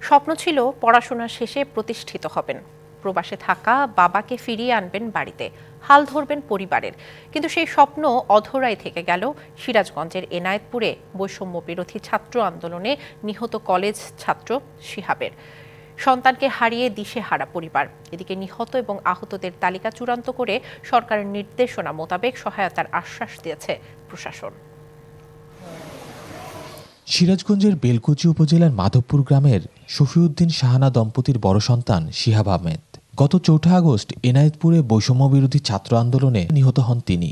স্বপ্ন ছিল পড়াশোনা শেষে প্রতিষ্ঠিত হবেন, প্রবাসে থাকা বাবাকে ফিরিয়ে আনবেন বাড়িতে, হাল ধরবেন পরিবারের। কিন্তু সেই স্বপ্ন অধরাই থেকে গেল সিরাজগঞ্জের এনায়েতপুরে বৈষম্য বিরোধী ছাত্র আন্দোলনে নিহত কলেজ ছাত্র শিহাবের। সন্তানকে হারিয়ে দিশেহারা পরিবার। এদিকে নিহত এবং আহতদের তালিকা চূড়ান্ত করে সরকারের নির্দেশনা মোতাবেক সহায়তার আশ্বাস দিয়েছে প্রশাসন। সিরাজগঞ্জের বেলকুচি উপজেলার মাধবপুর গ্রামের শফিউদ্দিন শাহানা দম্পতির বড় সন্তান শিহাব আহমেদ গত ৪ আগস্ট এনায়েতপুরে বৈষম্য বিরোধী ছাত্র আন্দোলনে নিহত হন তিনি।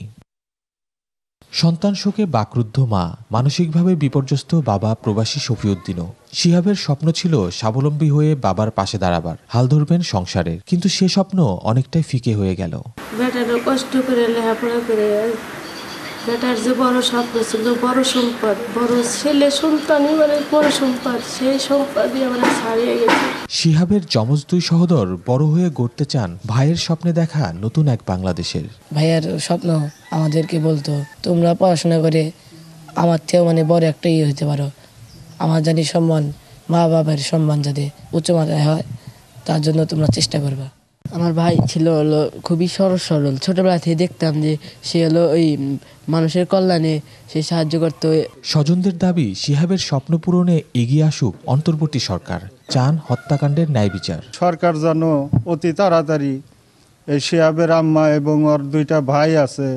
সন্তান শোকে বাকরুদ্ধ মা, মানসিকভাবে বিপর্যস্ত বাবা প্রবাসী শফিউদ্দিনও। শিহাবের স্বপ্ন ছিল স্বাবলম্বী হয়ে বাবার পাশে দাঁড়াবার, হাল ধরবেন সংসারের, কিন্তু সে স্বপ্ন অনেকটাই ফিকে হয়ে গেল। বেটারও কষ্ট করে লেখাপড়া করে, বেটার যে বড় স্বপ্ন ছিল, বড় সম্পদ, বড় ছেলে সন্তানই অনেক বড় সম্পদ, সেই সম্পদই আমরা ছাড়িয়ে গেছি। শিহাবের যমজ 2 সহোদর বড় হয়ে গড়তে চান ভাইয়ের স্বপ্নে দেখা নতুন এক বাংলাদেশের। ভাইয়ার স্বপ্ন আমাদেরকে বলতো, তোমরা পড়াশোনা করে আমার থেকেও বড় একটা হতে পারো, আমার জানি সম্মান, মা বাবার সম্মান যাতে উচ্চমাত্রায় হয়, তার জন্য তোমরা চেষ্টা করবা। আমার ভাই ছিল খুবই সরল, ছোটবেলা থেকে দেখতাম যে সে ওই মানুষের কল্যাণে সে সাহায্য করতো। স্বজনদের দাবি শিহাবের স্বপ্ন পূরণে এগিয়ে আসুক অন্তর্বর্তী সরকার, চান হত্যাকাণ্ডের ন্যায় বিচার। সরকার যেন অতি তাড়াতাড়ি এই শিহাবের আম্মা এবং ওর 2টা ভাই আছে,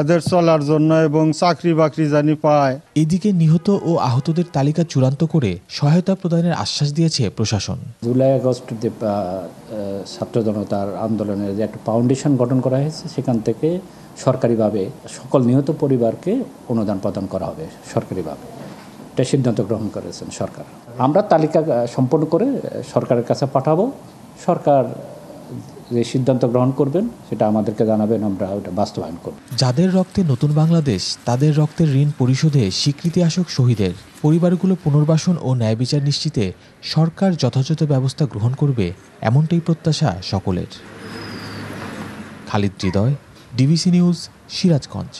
এদের চলার জন্য এবং চাকরি বাকরি জানি পায়। এদিকে নিহত ও আহতদের তালিকা চূড়ান্ত করে সহায়তা প্রদানের আশ্বাস দিয়েছে প্রশাসন। জুলাই আগস্ট ছাত্র জনতার আন্দোলনের যে একটা ফাউন্ডেশন গঠন করা হয়েছে, সেখান থেকে সরকারিভাবে সকল নিহত পরিবারকে অনুদান প্রদান করা হবে সরকারিভাবে, এটা সিদ্ধান্ত গ্রহণ করেছেন সরকার। আমরা তালিকা সম্পন্ন করে সরকারের কাছে পাঠাবো, সরকার যে সিদ্ধান্ত গ্রহণ করবেন সেটা আমাদেরকে জানাবেন, আমরা ওটা বাস্তবায়ন করব। যাদের রক্তে নতুন বাংলাদেশ, তাদের রক্তের ঋণ পরিশোধে স্বীকৃতি আসুক শহীদের, পরিবারগুলো পুনর্বাসন ও ন্যায় বিচার নিশ্চিতে সরকার যথাযথ ব্যবস্থা গ্রহণ করবে, এমনটাই প্রত্যাশা সকলের। খালিদ হৃদয়, ডিবিসি নিউজ, সিরাজগঞ্জ।